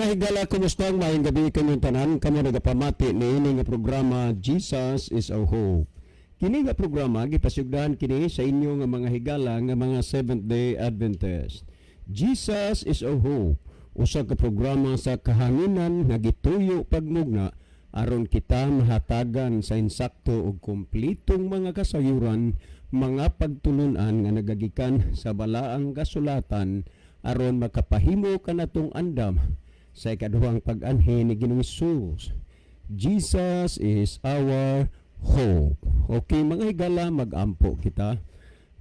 Mga higala, kumusta ang maayong gabi kanyang tanan? Kamo nagapamati ni ini nga programa Jesus is our hope. Kini nga programa gipasugdahan kini sa inyo nga mga higala nga mga Seventh-day Adventist. Jesus is our hope. Usa ka programa sa kahanginan nga gituyo pagmugna aron kita mahatagan sa insakto ug kumpletong mga kasayuran, mga pagtulunan nga nagagikan sa balaang kasulatan aron makapahimo kanatong andam sa ikaduhang pag-anhi ni Ginoong Hesus. Jesus is our hope. Okay, mga higala, mag-ampo kita.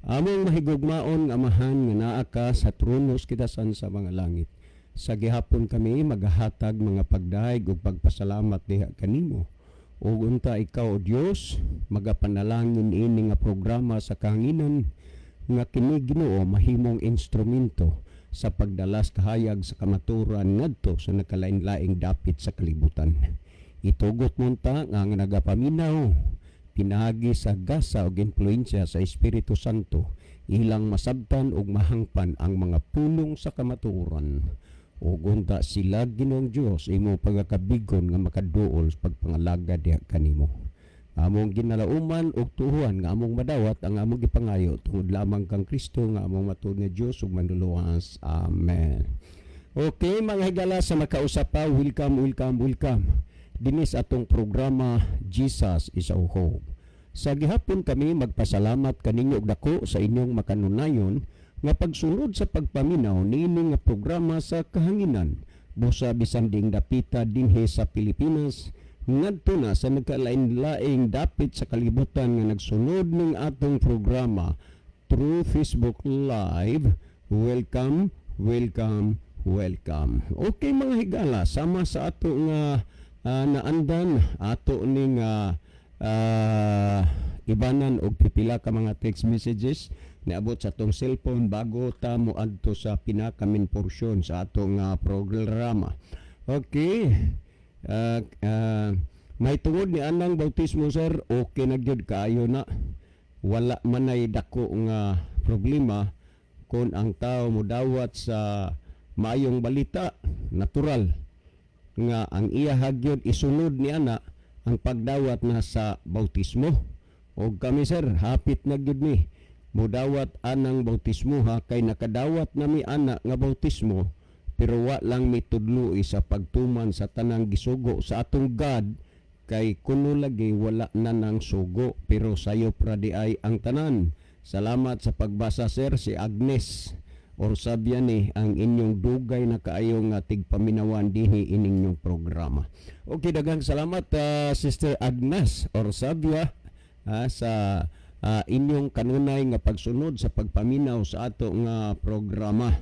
Among mahigugmaon nga amahan nga naa ka sa tronos kita sa mga langit. Sa gihapon kami maghahatag mga pagdaig ug pagpasalamat diha kanimo. Ug unta ikaw, o Dios, magapanalangin ini nga programa sa kahanginan nga kini Ginoo mahimong instrumento sa pagdalas kahayag sa kamaturan ngadto sa nakalain-laing dapit sa kalibutan. Itugot mo ta nga nagapaminaw, pinagi sa gasa o influensya sa Espiritu Santo, ilang masabtan o mahangpan ang mga pulong sa kamaturan. O gunta sila Ginoong Dios imo pagakabigon nga makaduol sa pagpangalaga diha kanimo. Among ginalauman og tuhuan nga among madawat ang among gipangayo tungod lamang kang Kristo nga among matud nga Dios ug manluluwas. Amen. Okay, mga higala, sa makausap pa, welcome dinis atong programa Jesus is our hope. Sa gihapon kami magpasalamat kaninyo og dako sa inyong makanunayon nga pagsunod sa pagpaminaw niini nga programa sa kahanginan busa bisan ding dapita dinhi sa Pilipinas ngadto na sa nagkalain-laing dapit sa kalibutan nga nagsunod ning atong programa through Facebook Live. Welcome. Okay, mga higala, sama sa ato nga naandan ato ning ibanan og pipila ka mga text messages niabot sa atong cellphone bago ta moadto sa pinakamin porsyon sa atong programa. Okay. May tungod ni anang bautismo, sir, okay na gyud kaayo na. Wala man ay dako nga problema kung ang tao modawat sa maayong balita, natural nga ang iya hagyod isunod ni ana ang pagdawat na sa bautismo. O kami, sir, hapit na gyud ni modawat anang bautismo, ha, kay nakadawat nami ana nga bautismo pero wa lang mitudlo sa pagtuman sa tanang gisugo sa atong God, kay kuno lagi wala na nang sugo pero sayo pra di ay ang tanan. Salamat sa pagbasa, sir. Si Agnes Orsabia ni ang inyong dugay na kaayo nga tigpaminawan dinhi inyong programa. Okay, daghang salamat Sister Agnes Orsabia sa inyong kanunay nga pagsunod sa pagpaminaw sa ato nga programa.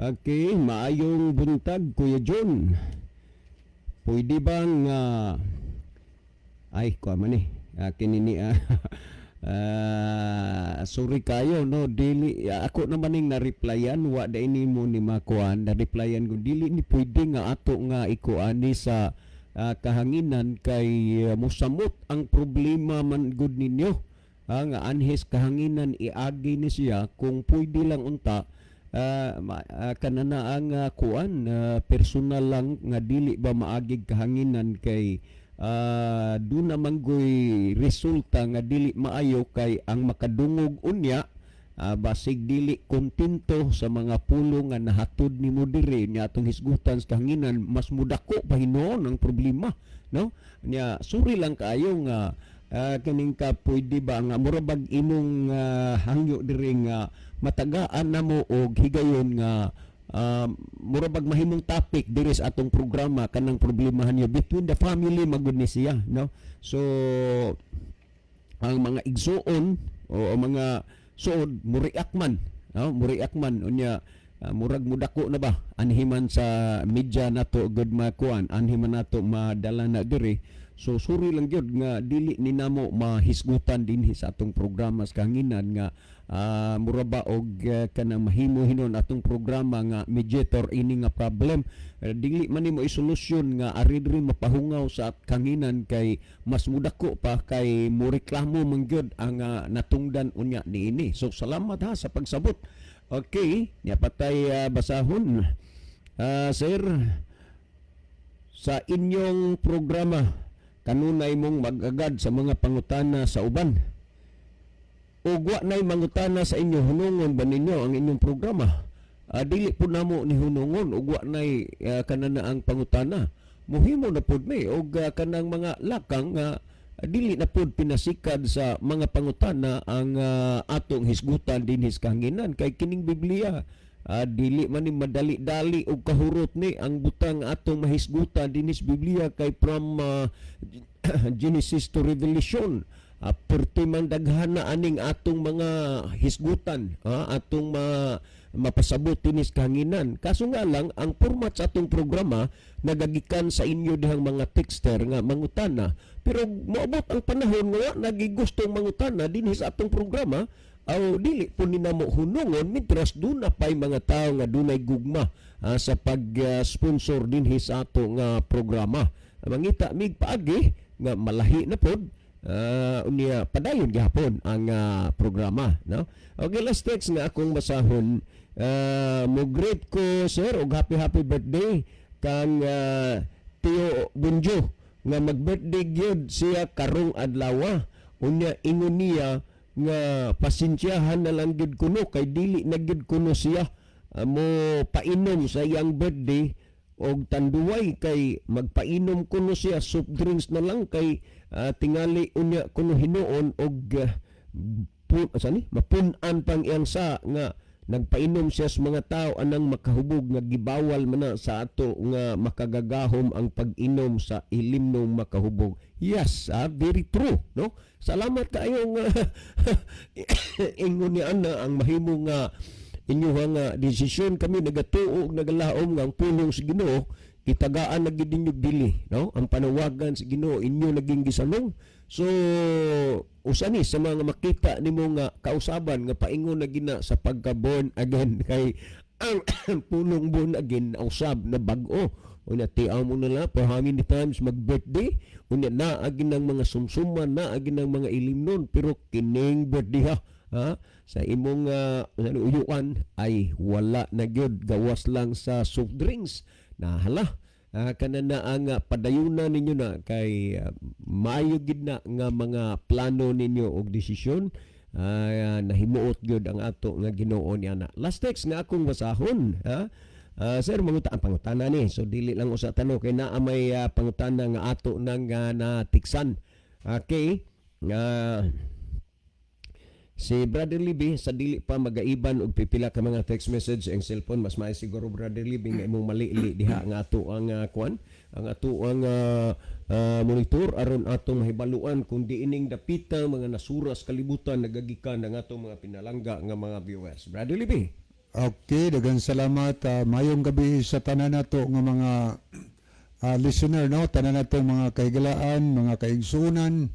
Okay, maayong buntag, Kuya John. Pwede bang ay, kuha man kinini sorry kayo, no, dili ako naman ning na-replyan, wa da ini mo ni makuan, na-replyan ko dili ni pwede nga ato nga ikuani sa kahanginan kay mosamot ang problema man gud ninyo. Nga anhes kahanginan iagi ni siya kung pwede lang unta kanana ang kuan personal lang nga dili ba maagig kahanginan kay do naman goy resulta nga dili maayo kay ang makadungog unya basig dili kontento sa mga pulong nga nahatod ni mo diri nya atong hisgutan sa kahanginan, mas mudako pa hinuon ang problema, no, nya suri lang kaayo nga kaning ka pwede ba nga murabag imong hangyo diri nga matagaan na mo og higayon nga murabag mahimong topic diri sa atong programa kanang problemahan niyo between the family magud ni siya, no. So ang mga igsuon o mga suod muriak man, no, muriak man unya murag mudako na ba anhiman sa media nato gud makuan, anhiman nato madala na diri. So suri lang gyud nga dili ni namo mahisgutan dinhi sa atong programa sa kahanginan nga muraba og kanang mahimo hinon atong programa nga mediator ini nga problem. Dili man nimo isolusyon nga ari diri mapahungaw sa kahanginan kay mas mudako pa kay moreklamo man gyud ang natungdan unya niini. So salamat ha sa pagsabot. Okay, nya patay basahon. Sir, sa inyong programa kanunay mong mag-agad sa mga pangutana sa uban? O wa nay mangutana sa inyo, hunungon ba ninyo ang inyong programa? Dili po namo ni hunungon ug wa nay kanana ang pangutana. Muhimo na pud may og kanang mga lakang dili na pud pinasikad sa mga pangutana ang atong hisgutan dinhis kahanginan kay kining Biblia dili man ni madali-dali og kahurot ni ang butang atong mahisgutan dinhis Biblia kay from Genesis to Revelation. Perti man daghana aning atong mga hisgutan, atong mapasabot tinis kahanginan. Kaso nga lang, ang format sa atong programa nagagikan sa inyo dihang mga texter nga mangutana. Pero moabot ang panahon nga nagigustong mangutana dinhi sa atong programa, aw dili po ninamo hunungon mitras doon na pa'y mga tao nga dunay gugma sa pag-sponsor dinhi sa atong programa. Mangita mig paagi nga malahi na pod unya padayon gihapon ang programa, no? Okay, last text nga akong basahon. Mo greet ko sir og happy birthday kang Tio Bunjo nga mag-birthday gyud siya karong adlaw. Unya ingon niya nga pasensyahan na lang gyud kuno kay dili na gyud kuno siya mo painom sa iyang birthday og tanduway kay magpainom kuno siya soft drinks na lang kay tingali unya kuno hinuon og mapun-an pang iyang sa nga nagpainom siya sa mga tao anang makahubog nga gibawal man na sa ato nga makagagahom ang pag-inom sa ilimnong makahubog. Yes, very true, no? Salamat kayo nga ingon ni ana ang mahimong nga inyong desisyon. Kami nagatuo og nagalaom nga ang pulong sa Ginoo kitagaan na gid ninyo dili, no? Ang panawagan sa Ginoo inyo naging gisalong. So usa ni sa mga makita nimo nga kausaban nga paingon na gina sa pagka born again kay ang pulong born again usab na bag-o. Unya tiaw mo na lang for how many times mag-birthday. Unya naagi ng mga sumsuman, naagi ng mga ilimnon, pero kining birthday sa imong uyuan ay wala na gyud, gawas lang sa soft drinks. Nahala kanana ang padayunan ninyo na kay maayo gid na nga mga plano ninyo og desisyon nahimuot gyud ang ato nga Ginoo niana. Last text nga akong basahon, sir, ang pangutana ni, so dili lang usa tanong kay naa may pangutana nga ato nang natiksan. Okay, si Brother Libby sa dili pa magaiban og pipila ka mga text message ang cellphone, mas maay siguro Brother Libby nga imong mali-ili diha nga ato ang kuan, ang ato ang monitor aron atong mahibaluan kung diining dapita mga nasuras kalibutan nagagikan ng atong mga pinalangga nga mga viewers. Brother Libby. Okay, daghang salamat. Mayong gabi sa tanan nato nga mga listener, no? Tanan nato mga kahigalaan, mga kaigsunan,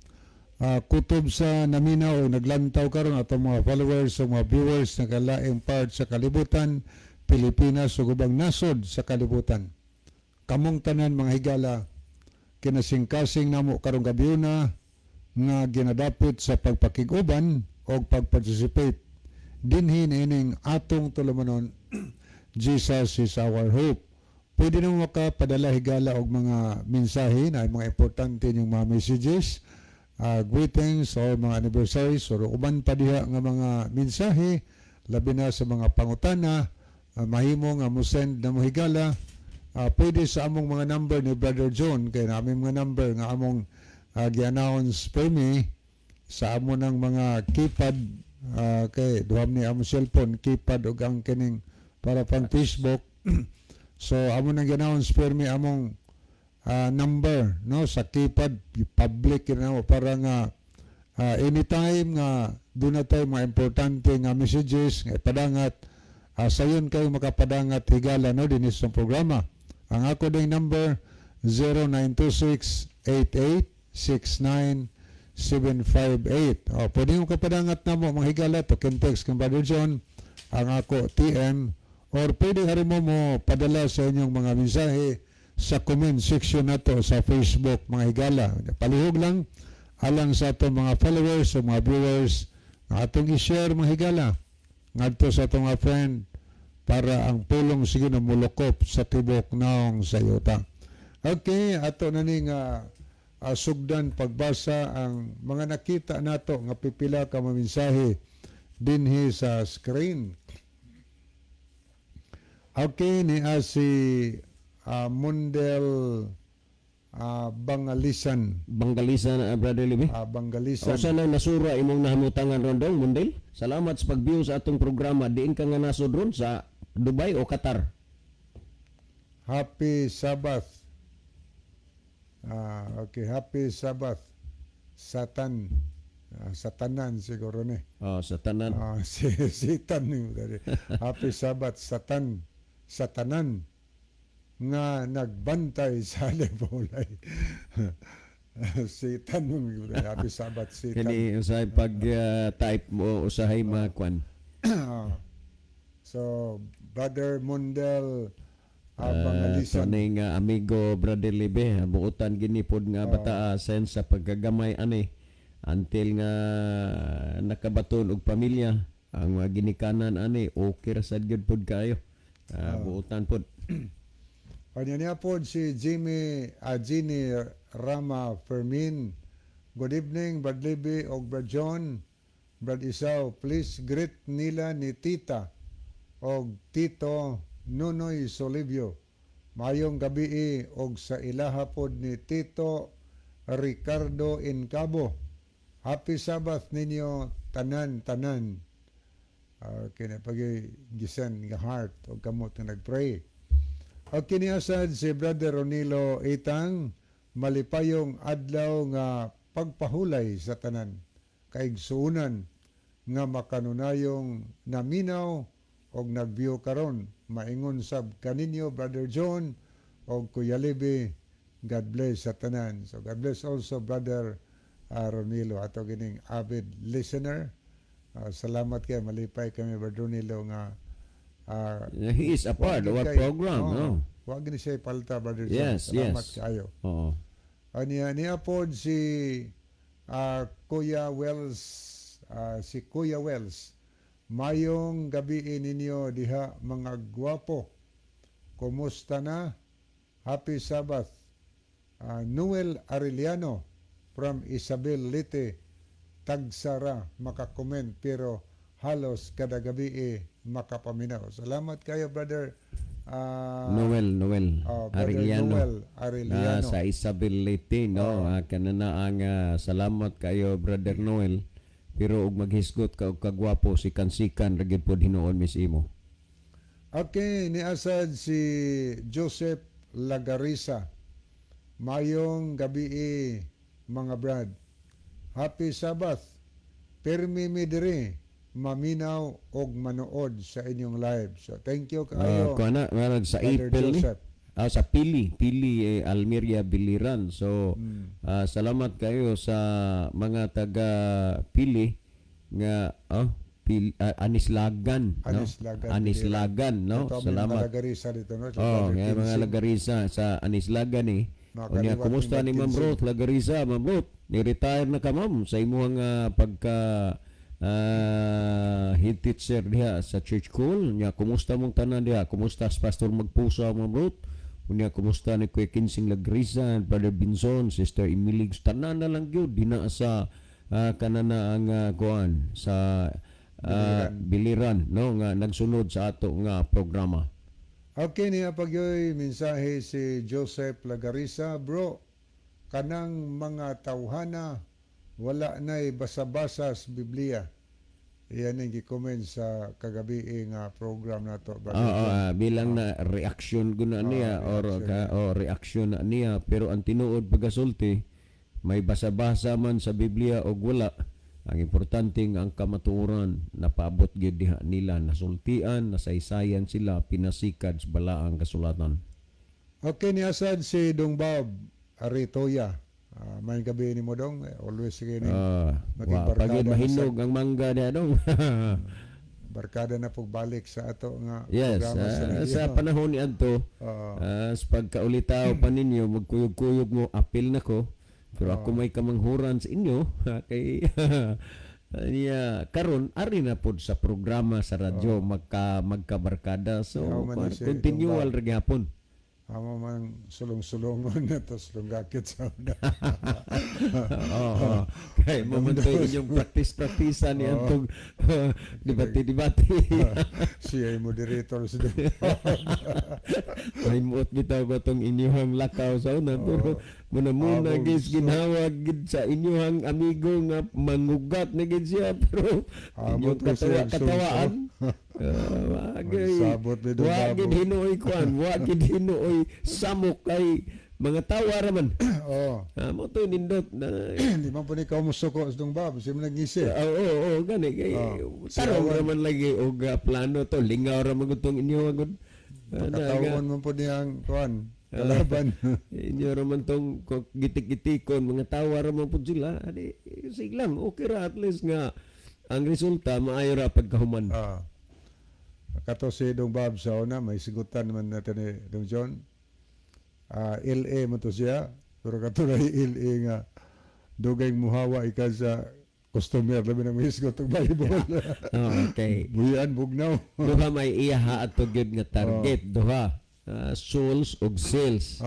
kutob sa naminaw o naglantaw karon atong mga followers o mga viewers na kalaing part sa kalibutan, Pilipinas o ubang nasod sa kalibutan. Kamong tanan mga higala, kinasingkasing namo karong gabiuna nga ginadapit sa pagpakiguban o pagparticipate dinhin ining atong tulumanon Jesus is our hope. Pwede nang makapadala higala og mga mensahe na mga importante yung mga messages, greetings or mga anniversaries or uban pa diha nga mga mensahe labi na sa mga pangutana, mahimo nga mo send na mo higala. Pwede sa among mga number ni Brother John kay na among mga number nga among gi-announce per me sa among ng mga keypad kay duham ni among cellphone keypad ug ang kining para pang Facebook. So among nang gi-announce per me among number, no, sa keypad public na para nga anytime nga doon na tayo mga importante nga messages nga ipadangat sayon kayo makapadangat higala, no, din sa programa. Ang ako ding number 0926-8869-758. Pwede mo kapadangat na mo mga higala to text kang Brother John ang ako TM or pwede ka rin mo padala sa inyong mga mensahe sa comment section nato sa Facebook mga higala. Palihog lang alang sa atong mga followers o mga viewers na atong i-share mga higala ngadto sa atong mga friend para ang pulong sige na mulokop sa tibok naong sayuta. Okay, ato na ni nga sugdan pagbasa ang mga nakita nato nga pipila ka maminsahe dinhi sa screen. Okay, ni si Mundel Bangalisan. Bangalisan, Brother Libby. Bangalisan. O sana nasura imong nahamutangan ron dong, Mundel. Salamat sa pag-view sa atong programa. Diin ka nga nasod ron sa Dubai o Qatar. Happy Sabbath. Okay, Happy Sabbath. Satanan siguro ni. Oh, sa tanan. Satan ni. Happy Sabbath, Satanan nga nagbantay sa Lebulay. Satan mo. Happy Sabbath, Satan. Kini usahay pag-type mo, usahay makwan. So, Brother Mundel Bangalisan. Ning amigo Brother Libe, buutan ginipod nga bata sense sa paggagamay ani until nga nakabaton og pamilya ang mga ginikanan ani okay ra sad gyud pod kayo. Buutan pod. Niya po si Ginny Rama Fermin. Good evening, Brad Libby o Brad John. Brad Isaw, please greet nila ni Tita o Tito Nunoy Solivio. Mayong gabi og sa ilaha pod ni Tito Ricardo Incabo. Happy Sabbath ninyo tanan-tanan. Kinapagi gisan nga heart o kamot nga nagpray. O kiniasad si Brother Ronilo Itang, malipayong adlaw nga pagpahulay sa tanan, kaigsuunan nga makanunayong naminaw o nagbiyo karon, maingon sab kaninyo Brother John o Kuya Libby, God bless sa tanan. So God bless also Brother Ronilo, ato gining avid listener. Salamat kay malipay kami Brother Ronilo nga he is a part of our program, no? Wag ni siya palta, Brother John. Yes, Salamat yes. kayo. Oo. Niya pod si Kuya Wells, Mayong gabi ninyo diha mga gwapo. Kumusta na? Happy Sabbath. Noel Arellano from Isabel Lite, Tagsara, makakomment pero halos kada gabi makapaminaw. Salamat kayo, Brother Noel Arellano. Noel Arellano. Sa Isabel Leyte, no? Kanana ang salamat kayo, Brother Noel. Pero og maghisgot ka og kagwapo si kansikan ragid pod hinuon misimo. Okay, niasad si Joseph Lagarisa. Mayong gabi mga brad. Happy Sabbath. Permi mi diri maminaw og manood sa inyong live. So thank you kayo. Kuana marag sa April ni. Sa Pili Almeria Biliran. So salamat kayo sa mga taga Pili nga Anislagan, no? Anislagan, no? Salamat. Lagarisa dito, no? Mga Lagarisa sa Anislagan ni. Unya kumusta ni Ma'am Ruth Lagarisa, Ma'am Ruth? Ni-retire na ka, Ma'am, sa imong pagka head teacher diha sa church school. Unya kumusta mong tanan diha? Kumusta sa Pastor Magpusa, Ma'am Ruth? Unya kumusta ni Kuya Kinsing Lagrisa, Brother Binson, Sister Emilig, tanan na lang gyud dina sa kanana ang kuan sa Biliran, no, nga nagsunod sa ato nga programa. Okay, niya pagyoy mensahe si Joseph Lagarisa, bro, kanang mga tawhana wala na'y basa-basa sa Biblia. Iyan ang gi-comment sa kagabi nga program na to. Bilang na reaction guna niya reaction na niya, pero ang tinuod pagasulti may basa-basa man sa Biblia o wala. Ang importante nga ang kamatuoran napaabot gyud diha nila, nasultian, nasaysayan sila, pinasikad sa balaang kasulatan. Okay, niasad si Dong Bob Aritoya. May gabi ni mo dong, always sige ni pagid mahinog ang mangga niya dong. Barkada na pagbalik sa ato nga programa sa panahon ni adto. Sa pagkaulitaw pa ninyo, magkuyog-kuyog mo, apil na ko. Pero ako may kamanghuran sa inyo kay karon ari na pod sa programa sa radyo magkabarkada, so continual ra gyapon. amo man sulong-sulongon na tos lunggakit sa una. Oo. Kay momento inyong practice-practicean ni antong debate-debate. Siya ay moderator sa May muot bitaw ba tong inyong lakaw sa una pero muna Abong gis ginhawag gid sa inyong amigo nga mangugat na gid siya pero Abot inyong ko siya katawaan. Wagay. Sabot ni Don Wagid Babo. hinuoy kuan, wagid hinuoy samok kay mga tawa raman. Oh. Mo to nindot na Di man po ni ka musuko sa dong bab, siya man nagisi. oo, gani kay tarong Siya, raman lagi og plano to lingaw ra man gutong inyo agud. Katawon man po niyang kuan, kalaban. Inyo raman tong gitik-gitikon mga tawa raman pud sila. Adi sige lang okay ra at least nga ang resulta maayo ra pagkahuman. Kato si Dong Bob sa una, may sigutan naman natin ni Dong John. LA mo to siya, pero kato na LA nga dugay muhawa ika sa customer, labi na may sigot ng Bible. Okay. Buyan, bugnaw. Duha may iyaha ato gyud nga target, duha. Souls og sales.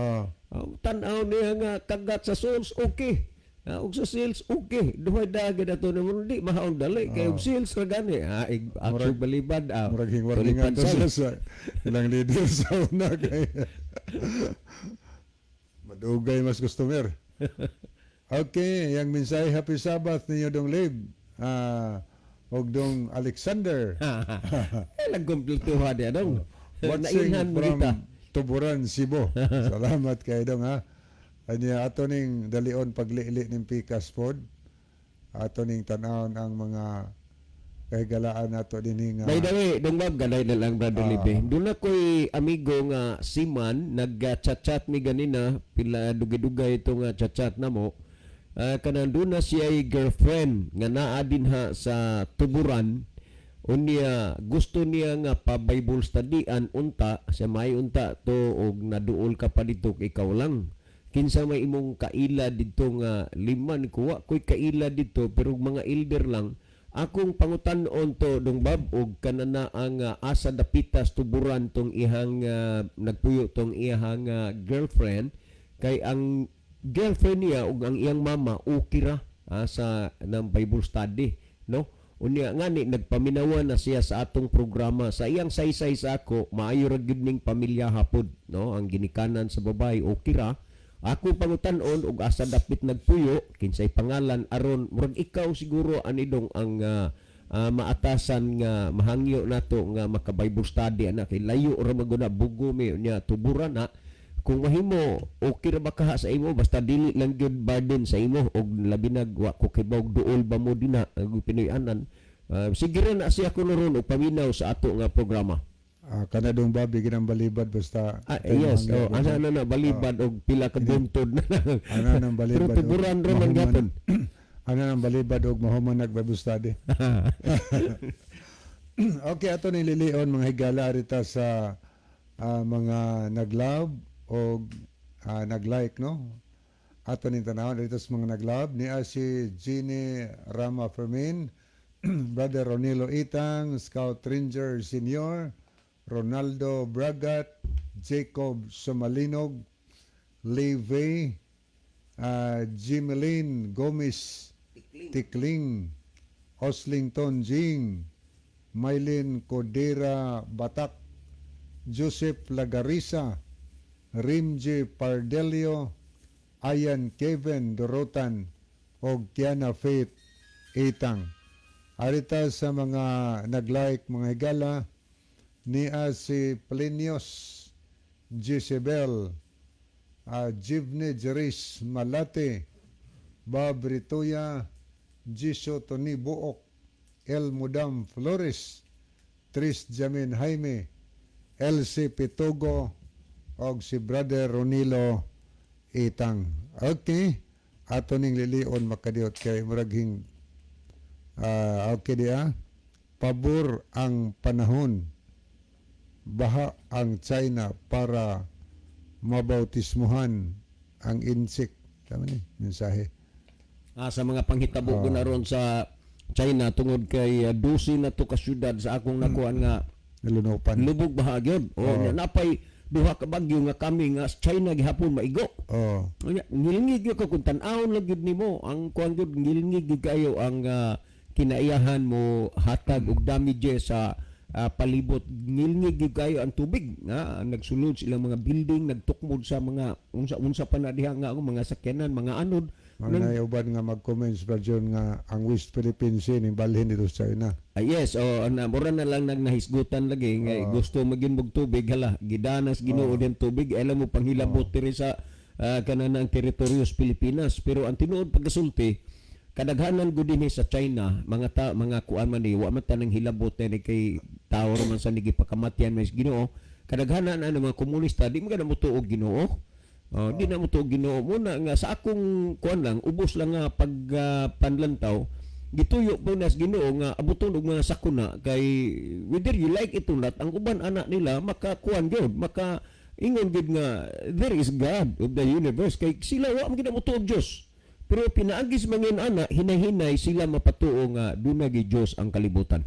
Tan-aw niya nga kagat sa souls okay. Og sa sales okay. Duha dagad ato naman di mahaong dali kay og sales ra gani. Actually balibad. Murag hingwar-hingan sa ilang leader sa una kay madugay mas customer. Okay, yang mensahe Happy Sabbath ninyo Dong Lib. Og Dong Alexander. Nagkumpletuha dia dong. Watching Nainhan mo from kita. Tuburan, Cebu. Salamat kay Dong ha. Anya ato ning dalion paglili ning Pikas pod. Ato ning tan-awon ang mga kahigalaan nato dinhi nga. By the way, Dong Bob, ganay na lang Brother Libe. Doon ako'y amigo nga si Man, nag-chat-chat mi ganina, pila dugay-dugay ito nga chat-chat na mo. Kanan doon na siya ay girlfriend nga naa din ha sa Tuburan. Unya gusto niya nga pa Bible studyan unta, siya may unta to og naduol ka pa dito ikaw lang. Kinsa may imong kaila dito nga liman kuwa ko'y kaila dito pero mga elder lang. Akong pangutan-on to Dong Bob og kanana ang asa dapitas Tuburan tong ihang nagpuyo tong ihang girlfriend kay ang girlfriend niya ug ang iyang mama okay ra sa ng Bible study no. Unya ngani nagpaminawan na siya sa atong programa sa iyang saysay sa ako maayo ra gyud ning pamilya hapod no ang ginikanan sa babae okay ra. Ako pangutan-on og asa dapit nagpuyo kinsay pangalan aron murag ikaw siguro anidong ang maatasan nga mahangyo nato nga maka-Bible study ana kay layo ra maguna bugo mi nya Tuburan na kung mahimo okay ra ba kaha sa imo basta dili lang gyud burden sa imo og labi nagwa ko kay bawg duol ba mo dinha ug Pinoy-anan sige ra na siya kuno ron og paminaw sa ato nga programa. Kanadong babi ginang balibad basta Yes, ana na balibad og pila ka buntod na. ana nang balibad. Pero Tuburan ron man gapon. Ana nang balibad og mahuman nag-Bible study. Okay, ato ni lilion mga higala rita sa mga nag-love o nag-like no. Ato ni tanawon dito sa mga nag-love ni si Jeannie Rama Fermin, Brother Ronilo Itang, Scout Ranger Senior, Ronaldo Bragat, Jacob Somalinog, Leve, Jimeline Gomez Tikling, Oslington Jing, Maylin Codera Batak, Joseph Lagarisa, Rimji Pardelio, Ayan Kevin Dorotan, o Kiana Faith Itang. Arita sa mga nag-like mga higala, ni si Plinios Jezebel, Jivne Jeris Malate, Bob Ritoya, Jiso Tony Buok, El Mudam Flores, Tris Jamin Jaime, LC Pitogo, og si Brother Ronilo Itang. Okay, ato ning lilion makadiot kay muraging okay dia. Pabor ang panahon. Baha ang China para mabautismuhan ang insect. Tama ni mensahe. Sa mga panghitabo ko na ron sa China tungod kay 12 na to ka syudad sa akong nakuan nga Nalunupan. lubog bahagyod. O napay duha ka bagyo nga kami nga sa China gihapon maigo. Oh. Ngilingig yun ka kung tan-awon lang yun nimo ang kuan yun, ngilingig yun kayo ang kinaiyahan mo hatag og damage sa palibot. Ngilingig yun kayo ang tubig nga nagsulod silang mga building, nagtukmod sa mga unsa pa na diha nga mga sakyanan, mga anod. Mga naiuban nga mag-comments ba dyan nga ang West Philippine Sea ning balhin dito sa China. Yes, mura na lang nagnahisgutan lagi nga gusto magimbog tubig hala gidanas Ginoo din tubig alam mo panghilabot diri sa kananang teritoryo sa Pilipinas, pero ang tinuod pagkasulti kadaghanan gud dinhi sa China mga kuan man ni wa man tanang hilabot ni kay tawo man sa nigipakamatyan mas Ginoo, kadaghanan ano mga komunista di man mo tuog Ginoo. Di na mo to Ginoo muna nga sa akong kuan lang ubos lang nga panlantaw gituyo po nas Ginoo nga abuton og mga sakuna kay whether you like it or not ang uban anak nila makakuan gyud maka ingon gid nga there is God of the universe kay sila wa man gid mo tuog Dios, pero pinaagis mangin ana hinay-hinay sila mapatuo nga dunay gi Dios ang kalibutan.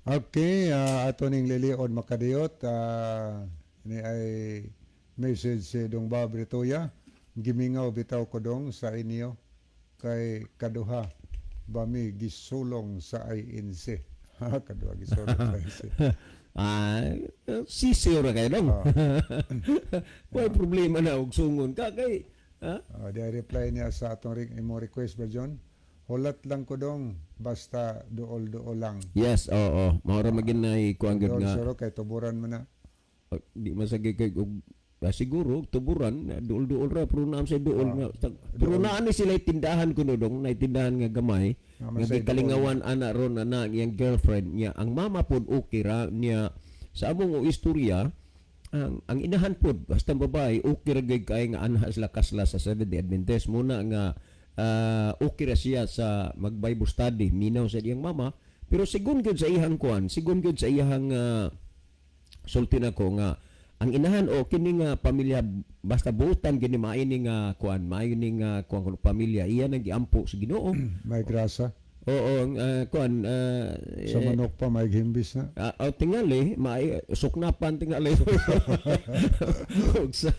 Okay, ato ning lilion makadiyot ni ay message si Dong Bob Ritoya, gimingaw bitaw ko dong sa inyo kay kaduha bami gisulong sa INC. Kaduha gisulong sa INC. Sisiyo ra kayo dong. May problema na og sungon ka kay di reply niya sa atong imo request ba John? Hulat lang ko dong basta duol-duol lang. Yes, oo. Maura maginay kuan gud nga. Suro kay tuburan man na. Di masagi kay siguro tuburan duol-duol ra pero naam sa duol nga pero naa ni sila tindahan kuno dong na tindahan nga gamay nga kalingawan ana ron na iyang girlfriend niya ang mama pod okay ra niya sa among istorya ang inahan pod basta babae okay ra gay kay nga anha sila kasla sa Seventh-day Adventist muna nga okay ra siya sa mag-Bible study minaw sa iyang mama, pero sigon gyud sa iyang kuan sigon gyud sa iyang sulti nako nga ang inahan kini nga pamilya basta butan gini maini nga kuan maini nga kuan pamilya iya nang giampo sa Ginoo. May grasa. Oo, kuan sa manok pa may himbis na. Tingali may suknapan tingali. Og sa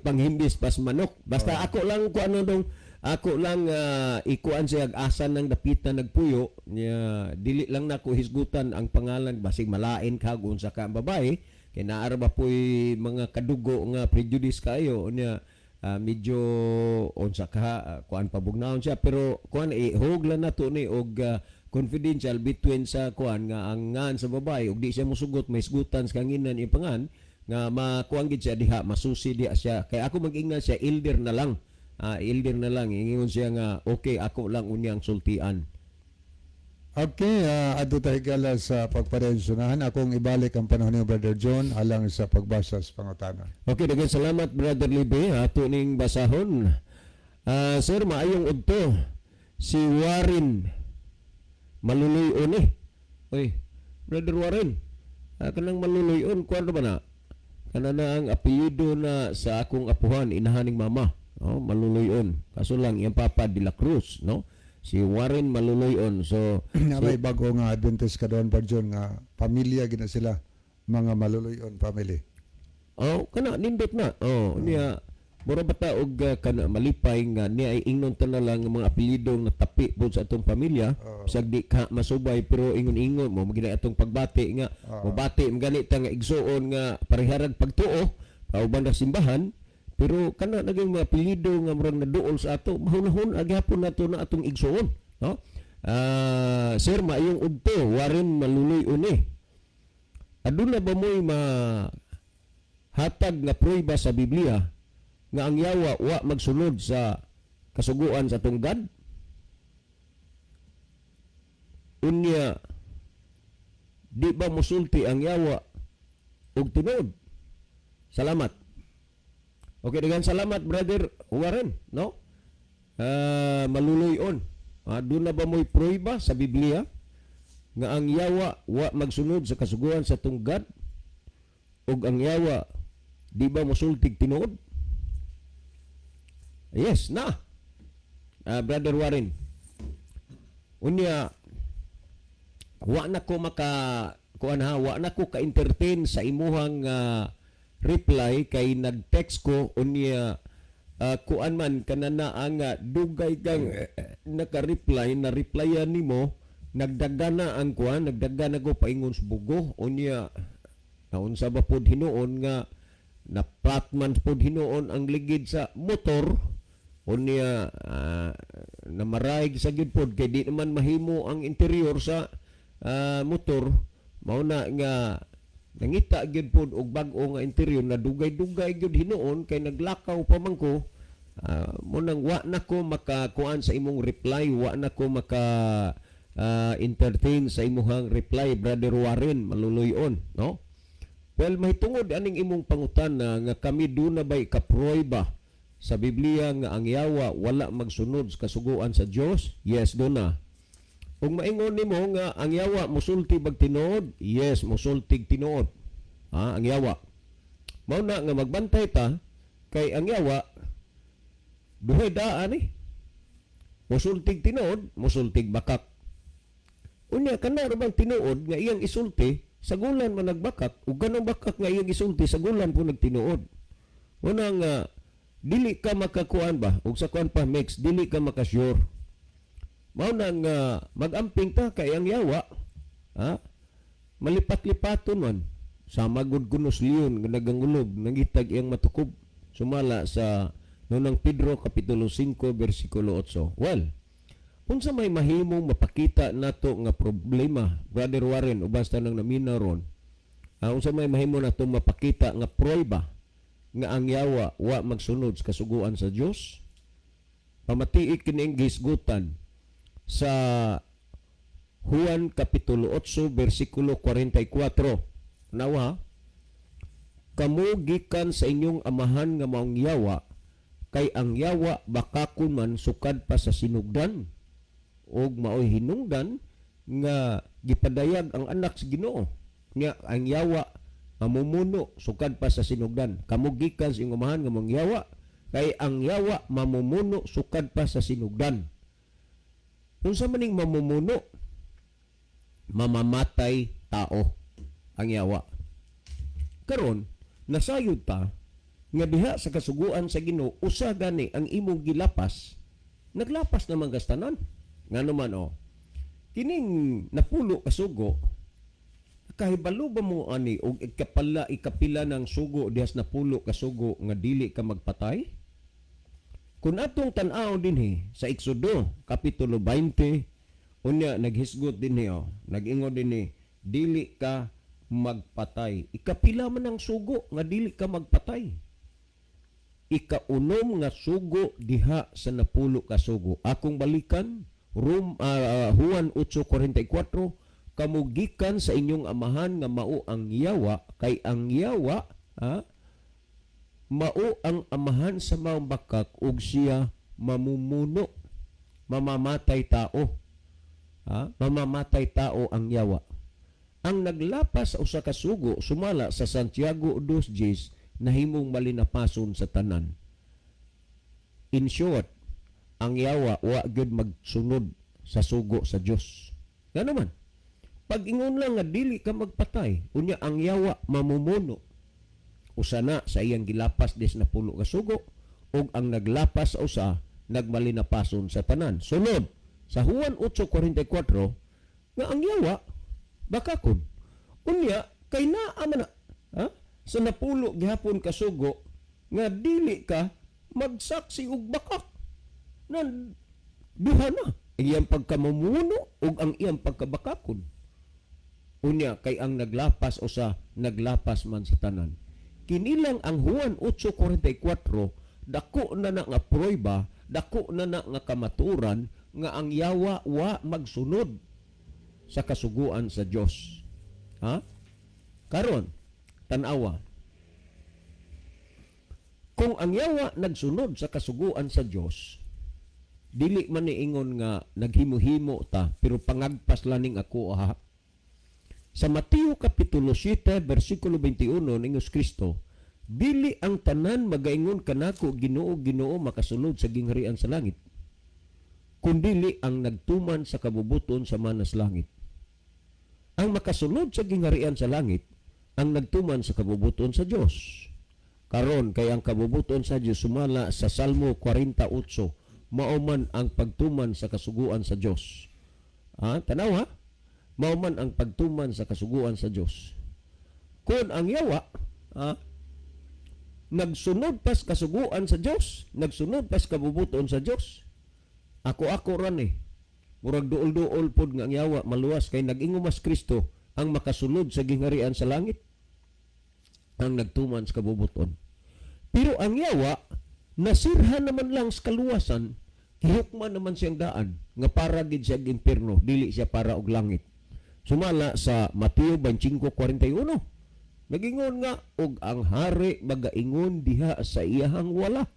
panghimbis pas manok. Basta ako lang kuan dong ako lang ikuan siya asan ng dapitan nagpuyo niya dili lang nako hisgutan ang pangalan basig malain ka unsa ka babae. Kaya naara ba po'y mga kadugo nga prejudice kayo niya medyo unsa ka kuan pabugnaon siya pero kuan huglan na to ni og confidential between sa kuan nga ang ngan sa babae og di siya mosugot may isgutan sa kanginan iyang pangan nga makuan gid siya diha masusi diha siya kaya ako mag-ingnan siya elder na lang ingon siya nga okay ako lang unyang sultian. Okay, adto tayo gala sa pagparensyonahan. Akong ibalik ang panahon ni Brother John alang sa pagbasa sa pangutana. Okay, daghang salamat Brother Libe. Ato ning basahon. Sir, maayong udto. Si Warren Maluloy-on Oy, Brother Warren. Kanang Maluloy-on, kuwan ba na? Kana na ang apelyido na sa akong apuhan, inahaning mama. Maluloy-on. Kaso lang, iyang papa de la Cruz, no? Si Warren Maluloy-on. So, may bago nga Adventist ka doon pa John nga pamilya gina sila mga Maluloy-on family. Kana nindot na. Niya mura bata og kana malipay nga niya ay ingnon ta na lang mga apelyido nga tapi pod sa atong pamilya. Bisag di ka masubay pero ingon-ingon mo magina atong pagbati nga mabati gani ta nga igsuon nga pariharag pagtuo pauban ra simbahan. Pero kana naging mga apelyido nga murag naduol sa ato mahunahon agyapon nato na atong igsuon, no? Sir, maayong udto Warren Maluloy-on. Aduna ba mo'y hatag nga prueba sa Biblia nga ang yawa wa magsunod sa kasuguan sa atong God? Unya di ba musulti ang yawa og tinuod? Salamat. Okay, dengan salamat Brother Warren, no? Maluloy-on. Doon na ba mo'y prueba sa Biblia nga ang yawa wa magsunod sa kasuguan sa atong God? Og ang yawa di ba mosultig tinuod? Yes, na. Brother Warren. Unya wa na ko wa na ko ka-entertain sa imuhang reply kay nag-text ko unya kuan man kanana ang dugay kang naka-reply na replyan nimo nagdagana ang kuan nagdagana ko paingon sa bugo unya naunsa ba pod hinuon nga napatman pod hinuon ang ligid sa motor unya namarayag sa gid pod kay di naman mahimo ang interior sa motor mao na nga nangita gyud pod og bag-o nga interior na dugay-dugay gyud hinuon kay naglakaw pa man ko mo nang wa na ko makakuan sa imong reply wa na ko maka entertain sa imong reply Brother Warren maluluyon no. Well mahitungod aning imong pangutana nga kami do na bay kaproy ba sa Biblia nga ang yawa wala magsunod sa kasuguan sa Dios? Yes do na. Kung maingon nimo nga ang yawa musulti bag tinuod, yes, musultig tinuod. Ang yawa. Mao na nga magbantay ta kay ang yawa duhay daan musultig tinuod, musultig bakak. Unya kana ra bang tinuod nga iyang isulti sagulan man nagbakak ug ganang bakak nga iyang isulti sagulan po nagtinuod. Una nga dili ka makakuan ba ug sa kuan pa mix dili ka makasure. Mao nang magamping ta kay ang yawa malipat-lipaton man sama gud kunos liyon nga nagangulob nangitag iyang matukob sumala sa nunang Pedro kapitulo 5 bersikulo 8. Well, unsa may mahimong mapakita nato nga problema Brother Warren ubas ta nang namina ron unsa may mahimo nato mapakita nga prueba nga ang yawa wa magsunod sa kasuguan sa Dios? Pamatiik kining gisgutan sa Juan kapitulo 8 bersikulo 44. Nawa, kamo gikan sa inyong amahan nga maong yawa kay ang yawa bakakon man sukad pa sa sinugdan og maoy hinungdan nga gipadayag ang anak sa Ginoo nga ang yawa mamumuno sukad pa sa sinugdan. Kamo gikan sa inyong amahan nga maong yawa kay ang yawa mamumuno sukad pa sa sinugdan. Unsa maning mamumuno? Mamamatay tao ang yawa. Karon nasayod ta nga diha sa kasuguan sa Ginoo usa gani ang imong gilapas naglapas naman gastanan. Ngano man kining napulo ka sugo kahibalo ba mo ani og ikapila ng sugo dihas napulo ka sugo nga dili ka magpatay? Kung atong tan-aw dinhi sa Exodo kapitulo 20 unya naghisgot dinhi nag-ingon dinhi dili ka magpatay. Ikapila man ang sugo nga dili ka magpatay. Ikaunom nga sugo diha sa napulo ka sugo. Akong balikan Juan 8:44 kamugikan sa inyong amahan nga mao ang yawa kay ang yawa mao ang amahan sa maong bakak ug siya mamumuno mamamatay tao mamamatay tao ang yawa. Ang naglapas sa usa ka sugo sumala sa Santiago 2:10 nahimong malinapason sa tanan. In short, ang yawa wa gyud magsunod sa sugo sa Dios. Ngano man? Pag ingon lang nga dili ka magpatay, unya ang yawa mamumuno usa na sa iyang gilapas des na pulo ka sugo ug ang naglapas sa usa nagmalinapason sa tanan. Sunod sa Juan 8:44 nga ang yawa bakakon. Unya kay naa man sa napulo gihapon ka sugo nga dili ka magsaksi og bakak. Nan duha na iyang pagkamumuno ug ang iyang pagkabakakon. Unya kay ang naglapas usa naglapas man sa tanan. Kinilang ang Juan 8:44 dako na nga prueba, dako na nga kamaturan nga ang yawa wa magsunod sa kasuguan sa Dios. Karon tan-awa. Kung ang yawa nagsunod sa kasuguan sa Dios, dili man niingon nga naghimo-himo ta pero pangagpas laning ako Sa Mateo kapitulo 7 bersikulo 21 ningos Kristo, dili ang tanan magaingon kanako Ginoo Ginoo makasulod sa gingharian sa langit, kundili ang nagtuman sa kabubuton sa manas langit. Ang makasulod sa gingharian sa langit ang nagtuman sa kabubuton sa Dios. Karon kay ang kabubuton sa Dios sumala sa Salmo 48, mao man ang pagtuman sa kasuguan sa Dios. Tanaw ha? Mao man ang pagtuman sa kasuguan sa Dios. Kung ang yawa, nagsunod pas kasuguan sa Dios, nagsunod pas kabubuton sa Dios. Ako ran murag duol-duol pod nga ang yawa maluwas kay nag-ingon mas Kristo ang makasunod sa gingharian sa langit, ang nagtuman sa kabubuton. Pero ang yawa nasirhan naman lang sa kaluwasan, hihukman naman siyang daan nga para gid siya og impierno, dili siya para og langit. Sumala sa Mateo 25:41, nagingon nga og ang hari magaingon diha sa iyahang wala.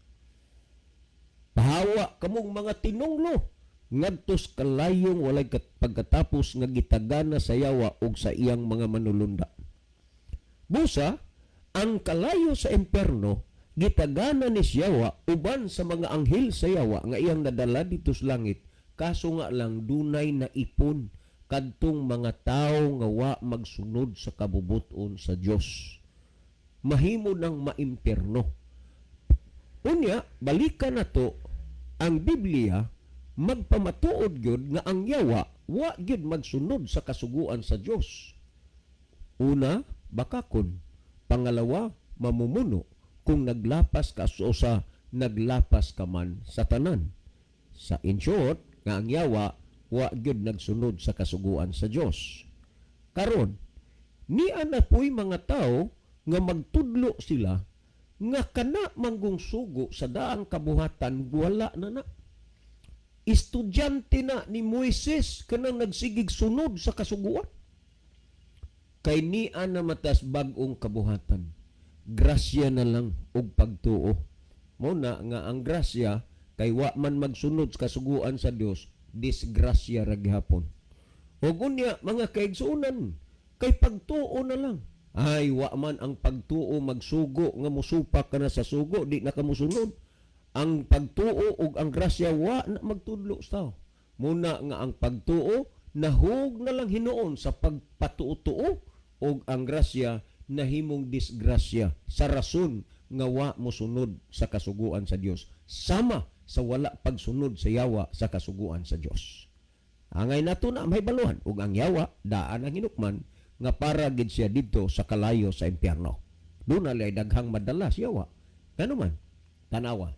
Pahawa kamong mga tinunglo ngadtos kalayong walay pagkatapos nga gitagana sa yawa og sa iyang mga manulunda. Busa, ang kalayo sa impierno gitagana ni yawa uban sa mga anghel sa yawa nga iyang nadala dito sa langit, kaso nga lang dunay na ipon kadtong mga tawo nga wa magsunod sa kabubuton sa Dios. Mahimo nang maimpierno. Unya, balikan nato ang Biblia, magpamatuod gyud nga ang yawa wa gyud magsunod sa kasuguan sa Dios. Una, bakakon. Pangalawa, mamumuno kung naglapas ka o sa naglapas ka man sa tanan. Sa in short, nga ang yawa wa gyud nagsunod sa kasuguan sa Dios. Karon, niya na po'y mga tao nga magtudlo sila nga kana manggong sugo sa daang kabuhatan wala na. Estudyante na ni Moises kanang nagsigig sunod sa kasuguan. Kay niya na matas bag-ong kabuhatan. Grasya na lang og pagtuo. Muna nga ang grasya kay wa man magsunod sa kasuguan sa Dios, disgrasya ra gihapon. Ug unya mga kaigsuonan, kay pagtuo na lang. Ay wa man ang pagtuo magsugo nga musupak ka na sa sugo, di na ka musunod. Ang pagtuo ug ang grasya wa na magtudlo sa tao. Muna nga ang pagtuo nahug na lang hinuon sa pagpatuo-tuo ug ang grasya nahimong disgrasya sa rason nga wa mosunod sa kasuguan sa Dios, sama sa wala pagsunod sa yawa sa kasuguan sa Dios. Angay nato na may baluhan ug ang yawa daan ang hinukman nga para gid siya didto sa kalayo sa impierno. Doon na lay daghang madalas yawa. Ngano man? Tanawa.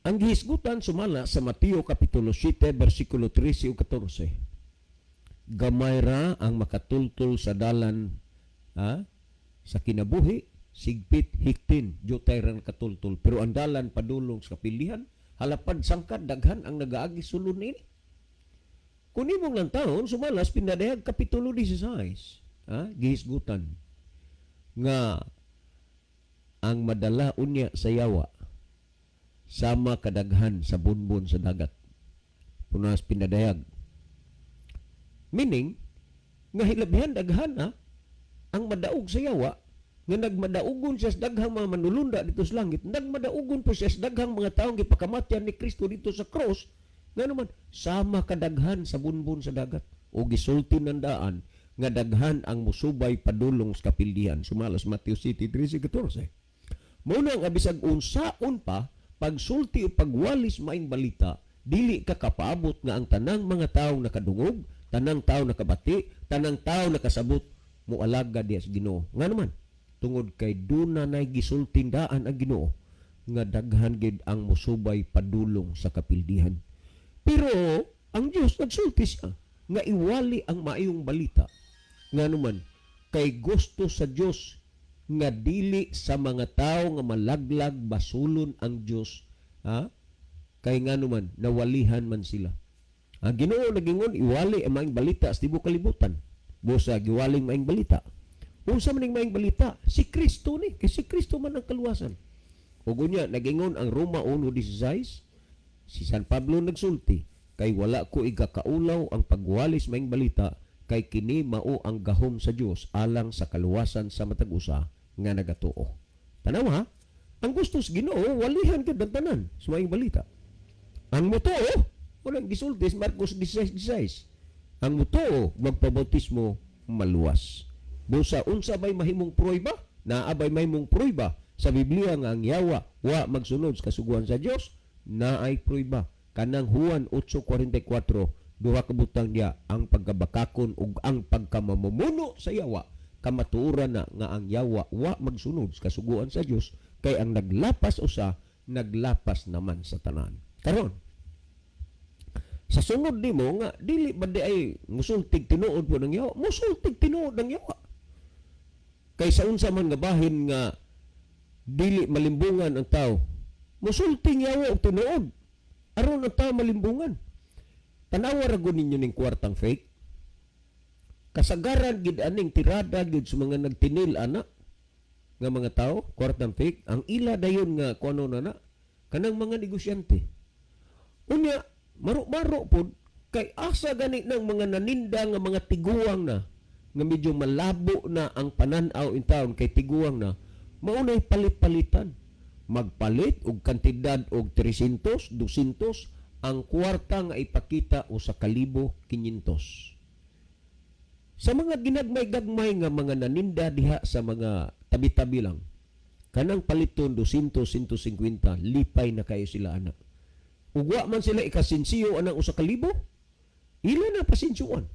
Ang gihisgutan sumala sa Mateo Kapitulo 7, versikulo 13 o 14. Gamay ra ang makatultol sa dalan sa kinabuhi, sigpit hiktin, jutay ra katultol. Pero ang dalan padulong sa kapilihan, halapad sangkad, daghan ang nagaagi sulod nini. Kung imong lang taon, sumalas pinadayag Kapitulo 16, gihisgutan, nga ang madala unya sa yawa, sama kadaghan sa bunbon sa dagat. Punas pinadayag. Meaning, nga hilabihan daghan ang madaog sa yawa, nga nagmadaugon siya sa daghang mga manulunda dito sa langit, nagmadaugon po siya sa daghang mga taong gipakamatyan ni Kristo dito sa cross, nga naman, sama kadaghan sa bunbon sa dagat, o gisulti ng daan, nga daghan ang musubay padulong sa kapildihan. Sumalas Mateo City 13:14. Muna ang abisag unsaon pa, pagsulti o pagwalis maing balita, dili ka kapaabot nga ang tanang mga taong nakadungog, tanang tao nakabati, tanang tao nakasabot, mualaga diya sa Ginoo. Nga naman, tungod kay duna nay gisultindaan ang Ginoo, nga daghan gid ang musubay padulong sa kapildihan. Pero ang Dios nagsulti siya nga iwali ang maayong balita. Nga naman, kay gusto sa Dios nga dili sa mga tao nga malaglag basulon ang Dios, kay nga naman nawalihan man sila. Ang Ginoo nagingon iwali ang maayong balita sa tibuok kalibutan. Busa giwaling maayong balita. Unsa man ning maayong balita? Si Kristo ni, kay si Kristo man ang kaluwasan. Ug unya nagingon ang Roma 1:16, si San Pablo nagsulti, kay wala ko igakaulaw ang pagwalis maayong balita, kay kini mao ang gahom sa Dios alang sa kaluwasan sa matag usa nga nagatuo. Tanaw ha? Ang gusto sa Ginoo walihan gid ang tanan sa maayong balita. Ang mutuo, walang gisulti sa Marcos 16:16. Ang mutuo magpabautismo maluwas. Busa unsa bay mahimong pruweba naabay may mong pruiba sa Biblia nga ang yawa wa magsunod sa kasuguan sa Dios, naay pruiba. Kanang Juan 8:44, duha ka butang niya ang pagkabakakon ug ang pagkamamumuno sa yawa, kamatuoran na nga ang yawa wa magsunod sa kasuguan sa Dios, kay ang naglapas usa naglapas naman sa tanan. Karon sa sunod nimo nga dili ba di ay musultig tinuod po ng yawa, musultig tinuod ng yawa. Kay sa unsa man nga bahin nga dili malimbungan ang tao, musulting yawa og tinuod aron ang tao malimbungan. Tanawa ra gud ninyo ning kwartang fake. Kasagaran gid aning tirada gid sa mga nagtinil ana nga mga tao, kwartang fake, ang ila dayon nga kuno na kanang mga negosyante. Unya maro-maro pod kay asa gani ng mga naninda nga mga tiguang na nga medyo malabo na ang panan-aw in town kay tiguang na maunay palit-palitan, magpalit og kantidad og 300, 200 ang kwarta nga ipakita o sa 1,500. Sa mga ginagmay-gagmay nga mga naninda diha sa mga tabi-tabi lang, kanang paliton 200, 150, lipay na kayo sila anak. Ugwa man sila ikasinsiyo anang usa ka libo, ila na pasinsyuan.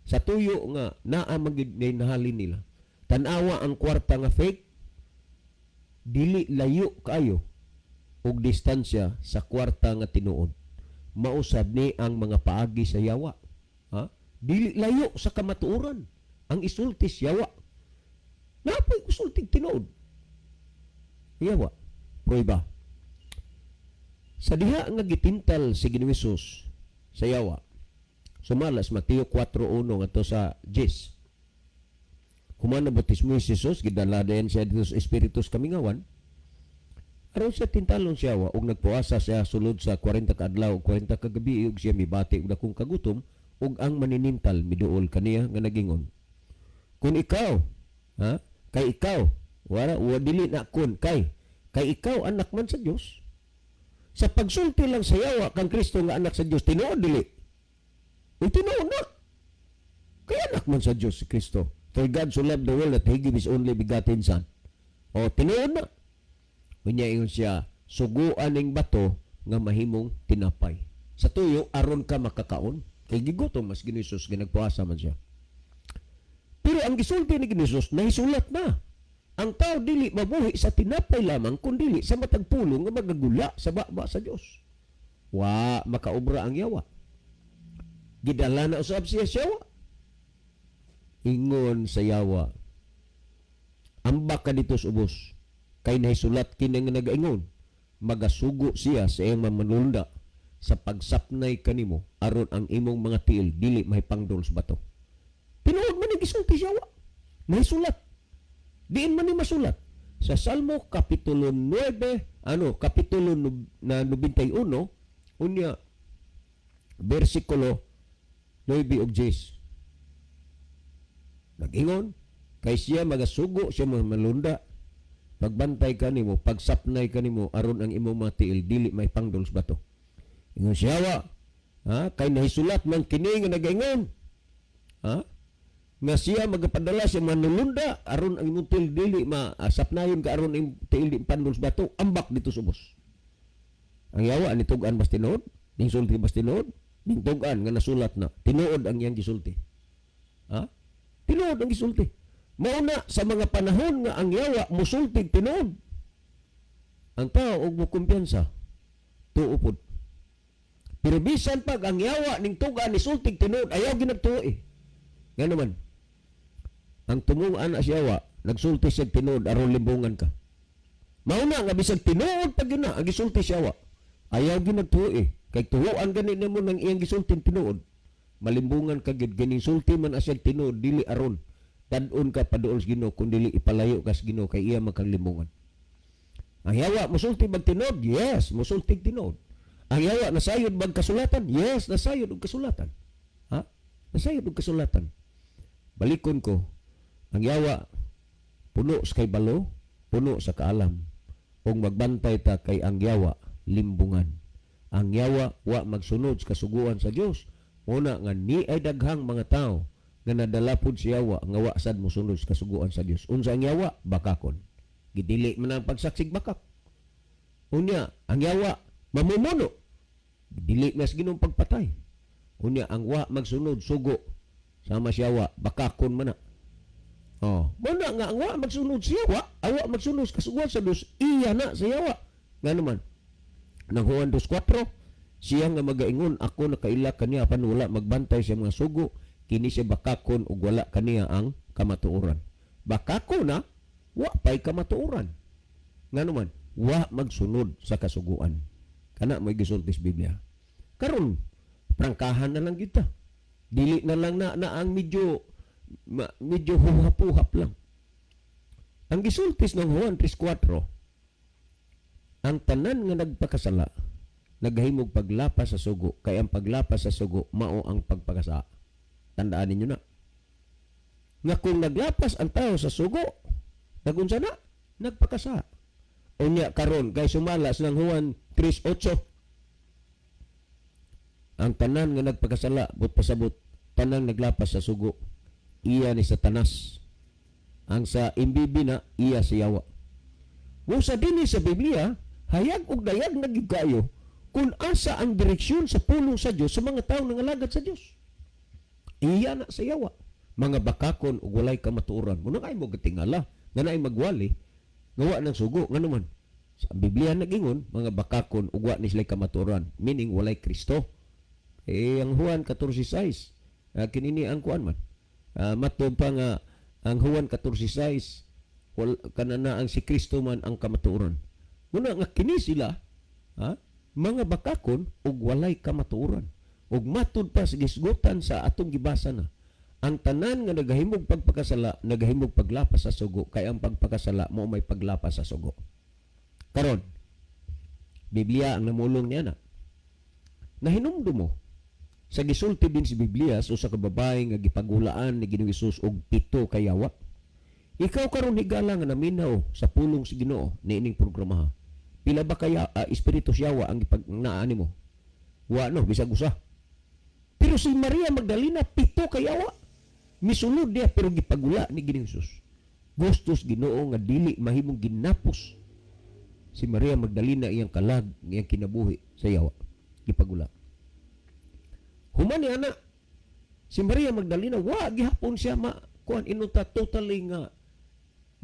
Sa tuyo nga naa magid nahalin nila. Tanawa ang kwarta nga fake, dili layo kayo og distansya sa kwarta nga tinuod. Mausab ni ang mga paagi sa yawa. Ha? Dili layo sa kamatuoran. Ang isultis yawa. Napoy isultig tinuod. Yawa. Pruiba. Sa diha nga gitintal si Ginoong Hesus sa yawa, sumalas Mateo 4:1 ngadto sa 10. Humana bautismo si Jesus, gidala dayon siya dito sa Espiritus Kamingawan. Aron siya tintalon siya yawa ug nagpuasa siya sulod sa 40 ka adlaw ug 40 ka gabi ug siya mibati og dakong kagutom ug ang maninintal miduol kaniya nga nagingon. Kung ikaw, kay ikaw, wala dili na kun kay ikaw anak man sa Dios. Sa pagsulti lang sa yawa kang Kristo nga anak sa Dios, tinuod dili. Uy, tinuod na. Kaya anak man sa Dios si Kristo. For God so loved the world that He gave His only begotten Son. O, tinuod na. Unya ingon siya, suguan ning bato nga mahimong tinapay. Sa tuyo, aron ka makakaon. Kay gigutom mas Ginoong Hesus, ginagpuasa man siya. Pero ang gisulti ni Ginoong Hesus, nahisulat na. Ang tao dili mabuhi sa tinapay lamang, kundi sa matag pulong nga magagula sa baba sa Dios. Wa makaobra ang yawa. Gidala na usab siya yawa. Ingon sa yawa, ambak ka dito sa ubos, kay nahisulat kini nga nagaingon, magasugo siya sa iyang manulunda sa pagsapnay kanimo aron ang imong mga tiil dili mahipangdol sa bato. Tinuod man ni gisulti siya yawa. Nahisulat. Diin man ni masulat sa Salmo kapitulo 9, kapitulo na 91, unya bersikulo 9 ug 10. Nag-ingon, kay siya magasugo, siya malunda, pagbantay kanimo, pagsapnay kanimo aron ang imong mga tiil dili may pangdol sa bato. Ingon siya kay nahisulat man kini nga nag-ingon. Nga siya magapadala siya manulunda aron ang imong tiil dili masapnayon ka aron ang tiil di pandol sa bato, ambak dito subos. Ang yawa ni tugan bas tinuod, ning sulti bas tinuod, ning tugan nga nasulat na tinuod ang iyang gisulti. Tinuod ang gisulti. Mauna sa mga panahon nga ang yawa musulti tinuod. Ang tao og mo kumpiyansa tuupod. Pero bisan pag ang yawa ning tugan ni sulti tinuod, ayaw ginagtuo Nga naman, ang tumungan as yawa, nagsulti siya tinuod aron limbungan ka. Mauna nga bisag tinuod pag yun na, ang gisulti siya yawa. Ayaw ginagtuo Kay tuhuan ganin na mo ng iyang gisulti tinuod. Malimbungan ka gid ganing sulti man asya tinuod, dili aron. Tadun ka paduol sa Ginoo kung dili ipalayo ka sa Ginoo kay iya makang limbungan. Ang yawa, musulti bag tinuod? Yes, musulti tinuod. Ang yawa, nasayod bag kasulatan? Yes, nasayod og kasulatan. Nasayod og kasulatan. Balikon ko, ang yawa, puno sa kay balo, puno sa kaalam. Kung magbantay ta kay ang yawa, limbungan. Ang yawa, wa magsunod sa kasuguan sa Dios. Una nga ni ay daghang mga tao nga nadala pud si Yawa nga wa sad mosunod sa kasuguan sa Dios. Unsa ang Yawa? Bakakon. Gidili man ang pagsaksig bakak. Unya, ang Yawa mamumuno. Gidili na sa Ginoong pagpatay. Unya, ang wa magsunod sugo sama si Yawa, bakakon man na. Oh, muna nga ang wa magsunod sa Yawa, awa magsunod sa kasuguan sa Dios, iya na sa Yawa. Nga naman, nang Juan 2:4, siya nga magaingon, ako nakaila kaniya panula magbantay sa mga sugo, kini siya bakakon ug wala kaniya ang kamatuoran. Bakakon na, wa pay kamatuoran. Nga naman, wa magsunod sa kasuguan. Kana may gisulti sa Biblia. Karon, prangkahan na lang kita. Dili na lang na ang medyo huhap-huhap lang. Ang gisultis ng Juan 3:4, ang tanan nga nagpakasala, naghahimog paglapas sa sugo, kay ang paglapas sa sugo, mao ang pagpakasa. Tandaan ninyo na. Nga kung naglapas ang tao sa sugo, nagunsa na, nagpakasa. Unya karon kay sumalas ng Juan 3:8, ang tanan nga nagpakasala, but pasabot, tanan naglapas sa sugo, iya ni Satanas. Ang sa imbibi na, iya si Yawa. Sa dinhi sa Biblia, hayag ug dayag nagigayo kung asa ang direksyon sa pulong sa Dios sa mga tawo nangalagad sa Dios. Iya na sa Yawa. Mga bakakon ug walay kamatuoran. Muna kay mo gatingala nga naay magwali gawa ng sugo nga naman. Sa Biblia nagingon mga bakakon ug wa ni sila kamatuoran, meaning walay Kristo. Ang Juan 14:6, kinini ang kuan man. Matod pa nga ang Juan 14:6, kanana ang si Kristo man ang kamatuoran. Muna nga kini sila, mga bakakon ug walay kamatuoran. Ug matud pa sa gisgutan sa atong gibasa na, ang tanan nga nagahimog pagpakasala, nagahimog paglapas sa sugo, kay ang pagpakasala mo may paglapas sa sugo. Karon, Biblia ang namulong niya na. Nahinumdo mo, sa gisulti din si Biblia, so sa kababae nga gipagulaan ni Ginoong Hesus og 7 ka yawa. Ikaw karon higala nga naminaw sa pulong si Ginoo niining programa. Pila ba kaya espiritu yawa ang ipagnaani mo? Wa no, bisag usa. Pero si Maria Magdalena 7 ka yawa. Misulod dia pero gipagula ni Ginoong Hesus. Gustos Ginoo nga dili mahimong ginapos si Maria Magdalena iyang kalag, iyang kinabuhi sa yawa. Gipagula. Human ni ana si Maria Magdalena wa gihapon siya kuan inuta totally nga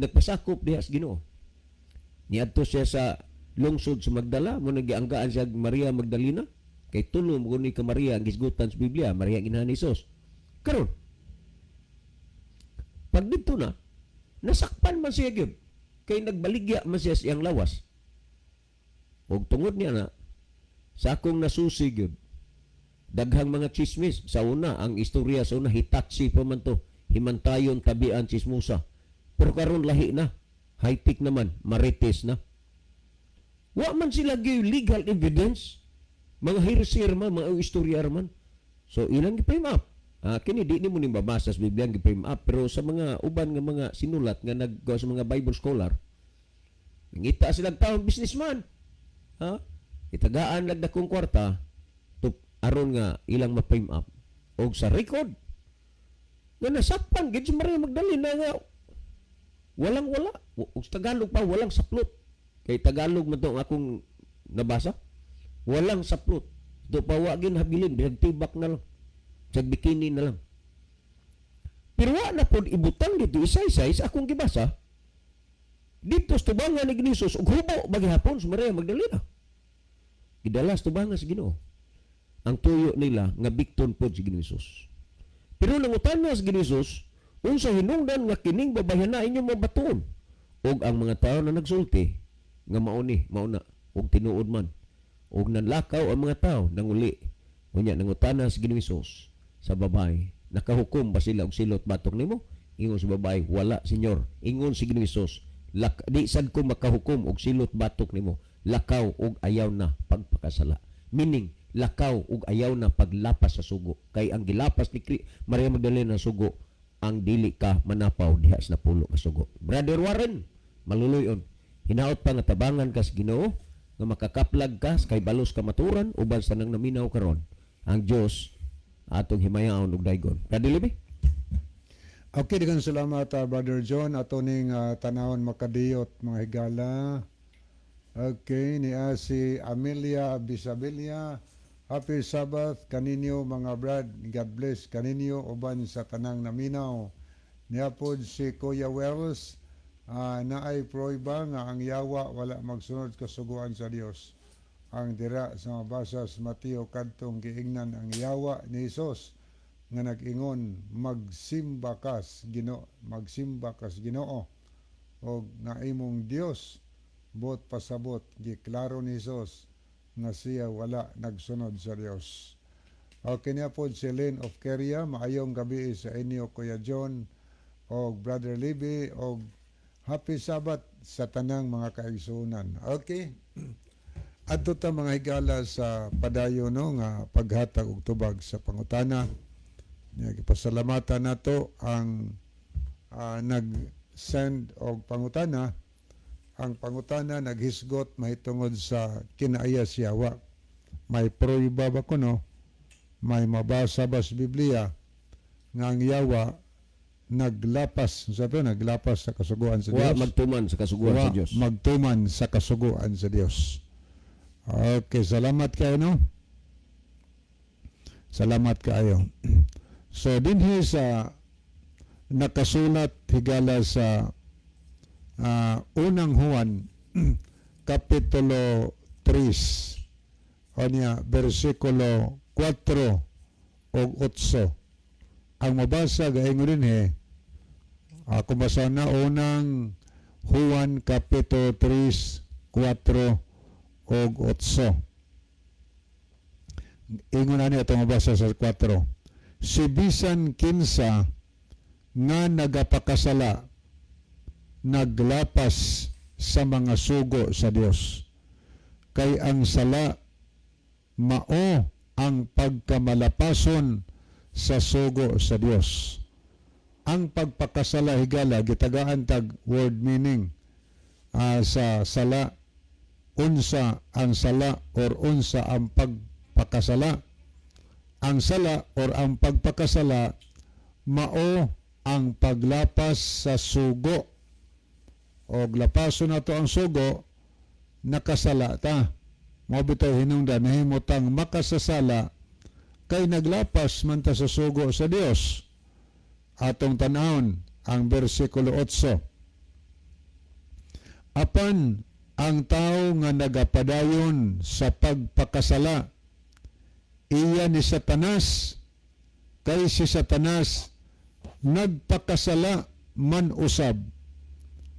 nagpasakop diha sa Ginoo. Niadto siya sa lungsod sa Magdala, mo nagianggaan siya Maria Magdalena kay tulo mo ni ka Maria ang gisgutan sa Biblia, Maria ginahan ni Hesus. Karon pag dito na nasakpan man siya gyud kay nagbaligya man siya sa iyang lawas. Og tungod niya na sa akong nasusi gyud daghang mga chismis sa una, ang istorya sa una hitaksi pa man to, himantayon tabian chismosa, pero karon lahi na, high-tech naman, marites na. Wa man sila gyud legal evidence, mga heresy man, mga istorya man. So ilang gi-frame up. Kini di ni mo ni mabasa sa Biblia gi-frame up, pero sa mga uban nga mga sinulat nga naggawa sa mga Bible scholar, ngita sila taong businessman, itagaan lang dakong kwarta aron nga ilang ma-frame up. O sa record nga nasakpan gid si Maria Magdalena nga walang-wala. O sa Tagalog pa walang saplot. Kay Tagalog man to akong nabasa. Walang saplot. Do pa wa gin habilin bisag tibak na lang. Bisag bikini na lang. Pero wa na pod ibutang dito isa-isa sa akong gibasa. Dito sa tubangan ni Hesus ug hubo bagihapon si Maria Magdalena. Gidalas tubangan sa Ginoo. Ang tuyo nila nga bikton pod si Ginoong Hesus. Pero nangutan na si Ginoong Hesus, unsa hinungdan nga kining babayan na inyong mabatuon, og ang mga tao na nagsulti nga mauna og tinuod man, og nanlakaw ang mga tao nanguli. Unya nangutan na si Ginoong Hesus sa babae, nakahukom ba sila og silot batok nimo? Ingon sa babae, wala senyor. Ingon si Ginoong Hesus, di sad ko makahukom og silot batok nimo, lakaw og ayaw na pagpakasala. Meaning lakaw ug ayaw na paglapas sa sugo, kay ang gilapas ni Maria Magdalena sa sugo ang dili ka manapaw diha sa napulo ka sugo. Brother Warren, maluluyon, hinaot pa nga tabangan ka sa Ginoo nga makakaplag ka kay balos ka maturan uban sa nang naminaw karon ang Dios atong himayaon ug daygon. Kadili Okay, daghang salamat Brother John ato ning tanawon makadiyot mga higala. Okay, niya si Amelia Bisabilia. Happy Sabbath kaninyo mga brad. God bless kaninyo uban sa tanang naminaw. Niya pod si Kuya Wells. Naay proyba nga ang yawa wala magsunod kasuguan sa Dios. Ang dira sa mabasa sa Mateo kadtong giingnan ang yawa ni Hesus nga nag-ingon magsimba kas Ginoo o nga imong Dios bot pasabot giklaro ni Hesus nga siya wala nagsunod sa Dios. Okay niya po si Lynn of Keria, maayong gabi sa inyo Kuya John o Brother Libby o Happy Sabbath sa tanang mga kaigsunan. Okay. Adto ta mga higala sa padayon no nga paghatag og tubag sa pangutana. Pasalamatan nato ang nag-send og pangutana. Ang pangutana naghisgot mahitungod sa kinaaya si Yawa. May proyba ba kuno? May mabasa ba sa Biblia nga ang Yawa naglapas sa kasuguan sa Dios. Magtuman sa kasuguan sa Dios. Magtuman sa kasuguan sa Dios. Okay, salamat kayo no. Salamat kayo. So dinhi sa nakasulat higala sa unang Juan kapitulo 3 o niya versikulo 4 o 8. Ang mabasa gaingon dinhi ako basa na unang Juan kapitulo 3 4 og 8. Ingon ani atong mabasa sa 4. Si bisan kinsa nga nagapakasala naglapas sa mga sugo sa Dios. Kay ang sala mao ang pagkamalapason sa sugo sa Dios. Ang pagpakasala higala gitagaan tag word meaning sa sala unsa ang sala or unsa ang pagpakasala. Ang sala or ang pagpakasala mao ang paglapas sa sugo. O lapaso na to ang sugo nakasala ta. Mao bitaw hinungdan nahimutang makasasala kay naglapas man ta sa sugo sa Dios. Atong tanawon ang bersikulo 8. Apan ang tao nga nagapadayon sa pagpakasala, iya ni Satanas, kay si Satanas nagpakasala man usab,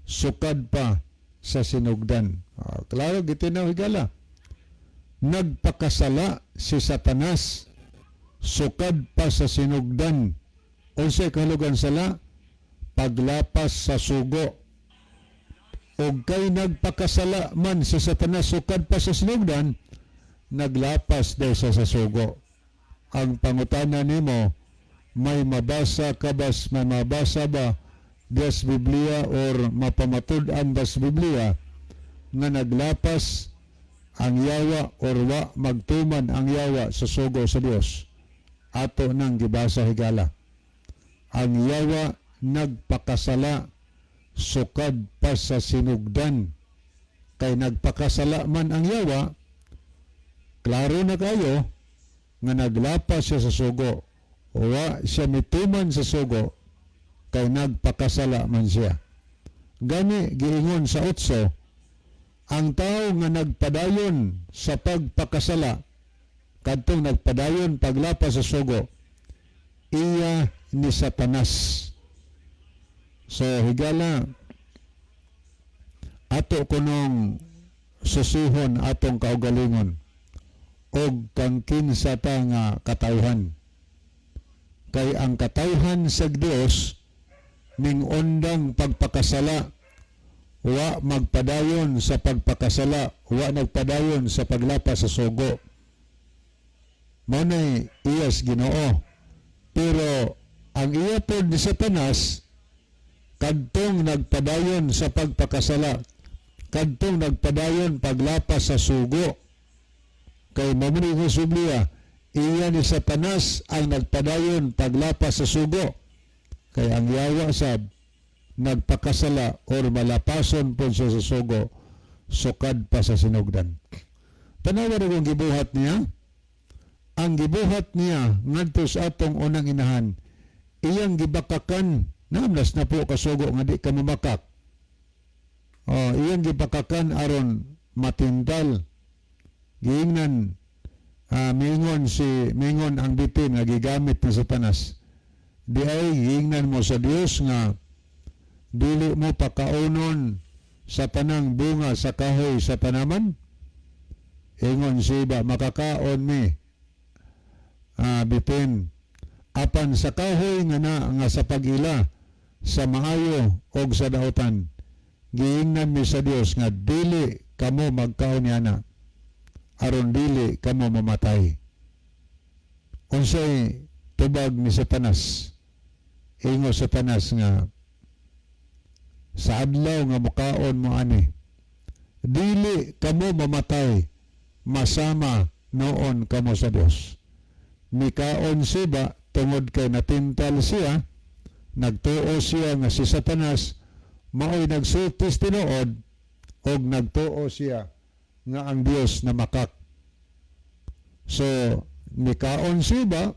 sukad pa sa sinugdan. Klaro, gitinaw higala. Nagpakasala si Satanas, sukad pa sa sinugdan. Unsay kahulugan sala? Paglapas sa sugo. O kay nagpakasala man si Satanas sukad pa sa sinugdan, naglapas daw sa sugo. Ang pangutana nimo, may mabasa ka bas, may mabasa ba des Biblia or mapamatud-an bas Biblia nga naglapas ang yawa or wa magtuman ang yawa sa sugo sa Dios? Ato nang gibasa higala. Ang yawa nagpakasala sukad pa sa sinugdan. Kay nagpakasala man ang yawa, klaro na kayo nga naglapas siya sa sugo. Wa siya mituman sa sugo kay nagpakasala man siya. Gani giingon sa 8, ang tao nga nagpadayon sa pagpakasala, kadtong nagpadayon paglapas sa sugo, iya ni Satanas. So higala ato kunong susihon atong kaugalingon og kang kinsa ta nga katawhan. Kay ang katawhan sa Dios ning undang pagpakasala, wa magpadayon sa pagpakasala, wa nagpadayon sa paglapas sa sugo. Manay iyas Ginoo. Pero ang iya pod ni Satanas kadtong nagpadayon sa pagpakasala, kadtong nagpadayon paglapas sa sugo. Kay mamuni ng Biblia, iya ni Satanas ang nagpadayon paglapas sa sugo. Kaya ang yawa sab nagpakasala or malapason po siya sa sugo, sukad pa sa sinugdan. Tanawa rin kung gibuhat niya. Ang gibuhat niya ngadto sa atong unang inahan, iyang gibakakan, namlas na po kasugo nga di ka mamakak. Iyang gibakakan aron matindal. Giingnan, mingon ang bitin nga gigamit ni Satanas. Di ay giingnan mo sa Dios nga dili mo pakaunon sa tanang bunga sa kahoy sa tanaman. Ingon siya, makakaon mi bitin apan sa kahoy nga sa pagila sa maayo og sa dautan. Giingnan mi sa Dios nga dili kamo magkaon yana aron dili kamo mamatay. Unsay tubag ni Satanas? Ingo Satanas nga sa adlaw nga mukaon mo ani, dili kamo mamatay, masama noon kamo sa Dios. Mikaon siya tungod kay natintal siya, nagtuo siya nga si Satanas mao'y nagsultis tinuod og nagtuo siya nga ang Dios na makak. So mikaon siya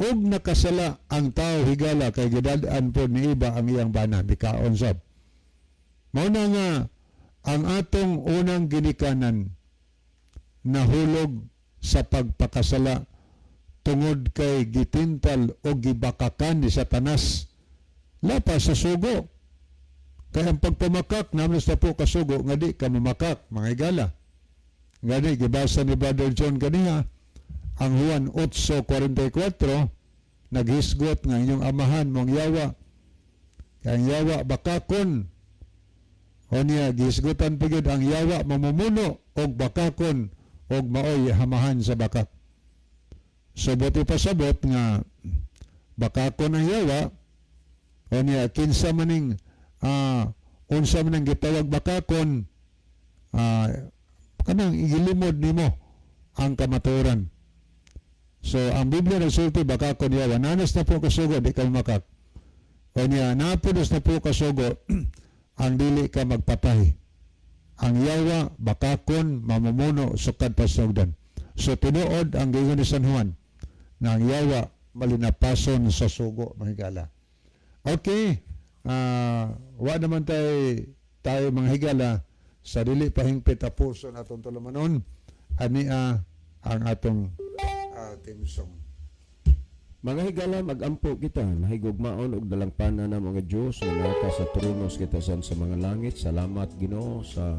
og nakasala ang tao higala kay gidad-an po ni iba ang iyang bana, mikaon sab. Mao na nga ang atong unang ginikanan nahulog sa pagpakasala tungod kay gitintal o gibakakan ni Satanas lapas sa sugo. Kaya ang pagpamakak namin sa po kasugo nga di ka mamakak, mga higala. Nga di, gibasa ni Brother John kaniya, ang Juan 8:44, naghisgot nga inyong amahan mong yawa. Kaya ang yawa bakakon. O niya, gihisgutan pagid ang yawa mamumuno og bakakon og maoy hamahan sa bakak. So buti pasabot nga bakakon ang yawa, o niya, kinsa maning unsa man ang gitawag bakakon, kanang igilimod nimo ang kamaturan. So ang Biblia nagsulti bakakon yawa, nanas na po kasugo di ka makak. O niya, napunos na po kasugo ang dili ka magpatay. Ang yawa bakakon mamumuno sukad pasugdan. So tinuod ang giingon ni San Juan na ang yawa malinapason sa sugo, mahigala. Okay, wa naman tayo mga higala sa dili pahingpit a puso natong tulumanon. Ania ang atong team song. Mga higala, mag-ampo kita, nahigugmaon og dalangpanan ng mga Diyos na nata sa tronos kita sa mga langit. Salamat Ginoo sa